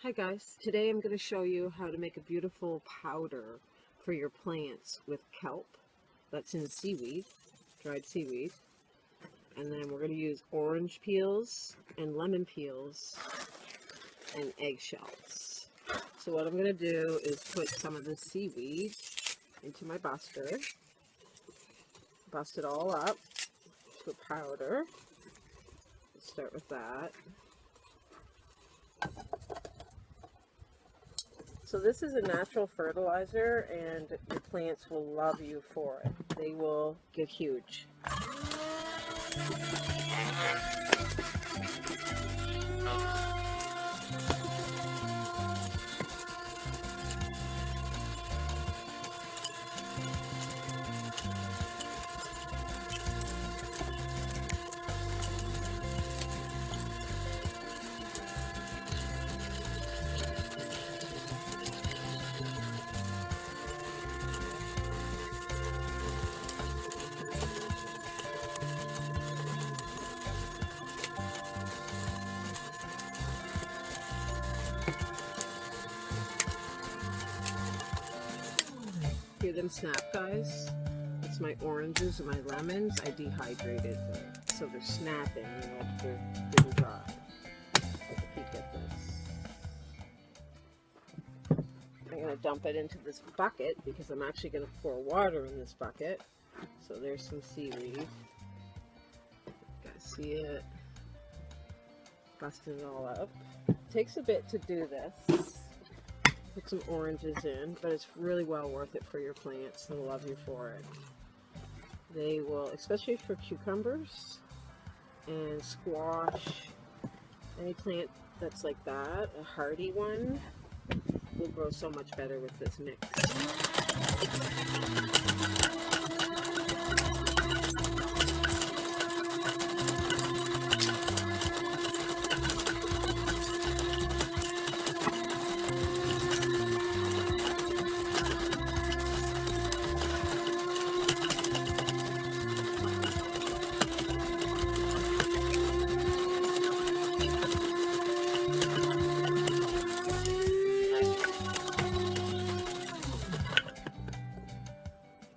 Hi guys, today I'm going to show you how to make a beautiful powder for your plants with kelp. That's in seaweed, dried seaweed. And then we're going to use orange peels and lemon peels and eggshells. So what I'm going to do is put some of the seaweed into my buster. Bust it all up to a powder. Let's start with that. So this is a natural fertilizer, and your plants will love you for it. They will get huge. Hear them snap, guys? It's my oranges and my lemons. I dehydrated them, so they're snapping, you know, they're getting dry. Take a peek at this. I'm going to dump it into this bucket because I'm actually going to pour water in this bucket. So there's some seaweed. You guys see it? Busting it all up. It takes a bit to do this. Put some oranges in, but it's really well worth it for your plants. They'll love you for it. They will, especially for cucumbers and squash, any plant that's like that, a hardy one, will grow so much better with this mix.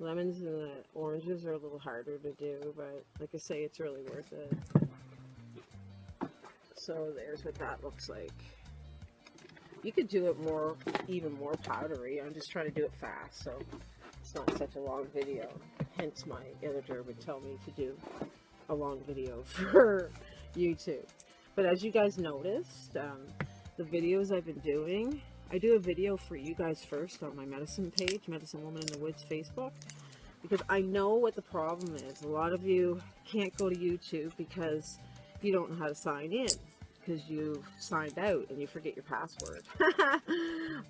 Lemons and the oranges are a little harder to do, but like I say, it's really worth it. So there's what that looks like. You could do it more, even more powdery. I'm just trying to do it fast, so it's not such a long video. Hence my editor would tell me to do a long video for YouTube. But as you guys noticed, the videos I've been doing, I do a video for you guys first on my medicine page, Medicine Woman in the Woods Facebook, because I know what the problem is. A lot of you can't go to YouTube because you don't know how to sign in, because you've signed out and you forget your password.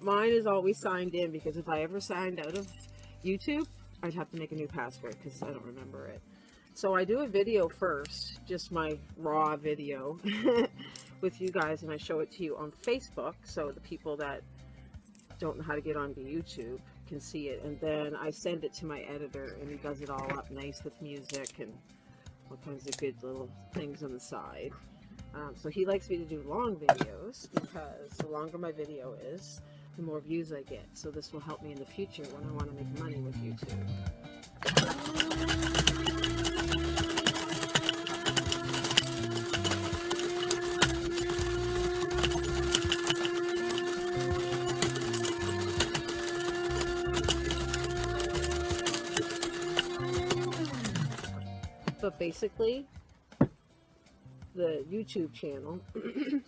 Mine is always signed in, because if I ever signed out of YouTube, I'd have to make a new password because I don't remember it. So I do a video first, just my raw video with you guys, and I show it to you on Facebook, so the people that don't know how to get onto YouTube can see it, and then I send it to my editor, and he does it all up nice with music and all kinds of good little things on the side. So he likes me to do long videos, because the longer my video is, the more views I get. So this will help me in the future when I want to make money with YouTube. But basically, the YouTube channel,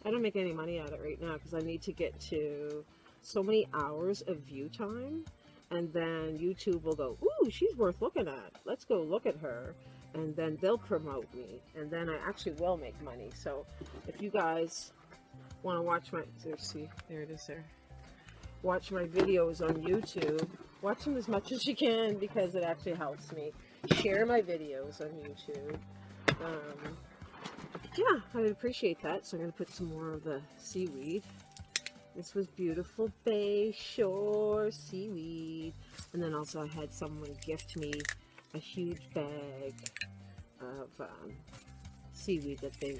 I don't make any money at it right now because I need to get to so many hours of view time, and then YouTube will go, ooh, she's worth looking at. Let's go look at her. And then they'll promote me, and then I actually will make money. So if you guys want to watch my, see, there it is there. Watch my videos on YouTube. Watch them as much as you can, because it actually helps me. Share my videos on YouTube. Yeah, I would appreciate that. So I'm going to put some more of the seaweed. This was beautiful Bay Shore seaweed. And then also I had someone gift me a huge bag of seaweed that they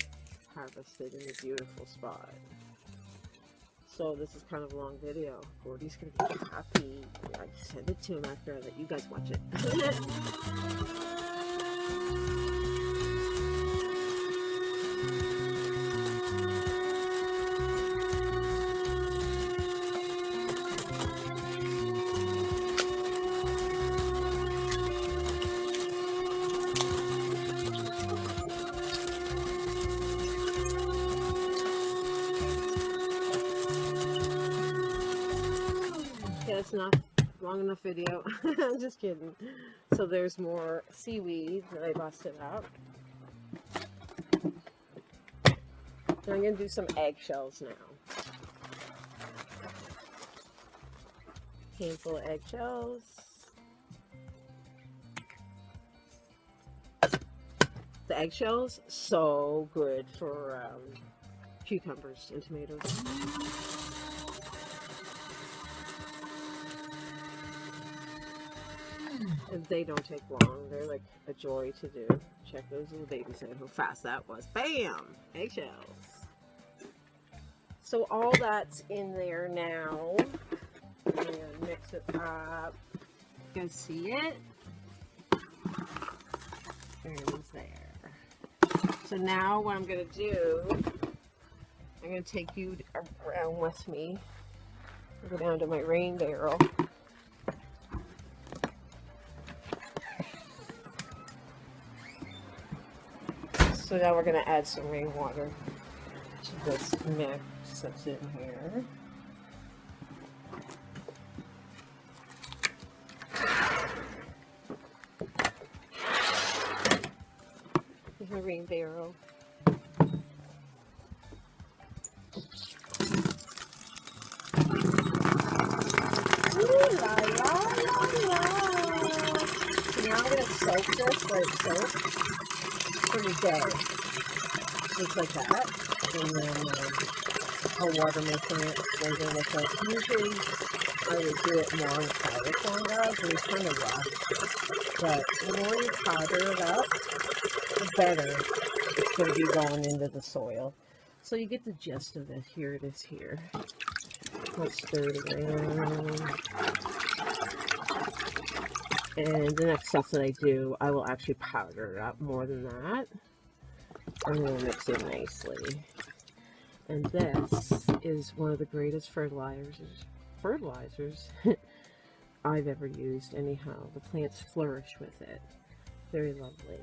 harvested in a beautiful spot. So this is kind of a long video. Gordy's gonna be happy. I send it to him after I let you guys watch it. Yeah, it's not long enough video. I'm just kidding. So there's more seaweed that I busted out. And I'm going to do some eggshells now. Handful of eggshells. The eggshells, so good for cucumbers and tomatoes. And they don't take long. They're like a joy to do. Check those little babies out. How fast that was. Bam! Eggshells. So all that's in there now. I'm going to mix it up. You guys see it? There it is there. So now what I'm going to do, I'm going to take you around with me. I'll go down to my rain barrel. So now we're going to add some rainwater to this mix that's in here. Here's my rain barrel. Ooh, la, la, la, la. So now I'm going to soak this like soap for the day. Just like that. And then I'll water my plants later with it. Usually I would do it more on the powder form, guys, and it's kind of rough. But the more you powder it up, the better it's going to be going into the soil. So you get the gist of it. Here it is here. Let's stir it around. And the next stuff that I do, I will actually powder it up more than that. I'm going to mix it nicely. And this is one of the greatest fertilizers I've ever used anyhow. The plants flourish with it. Very lovely.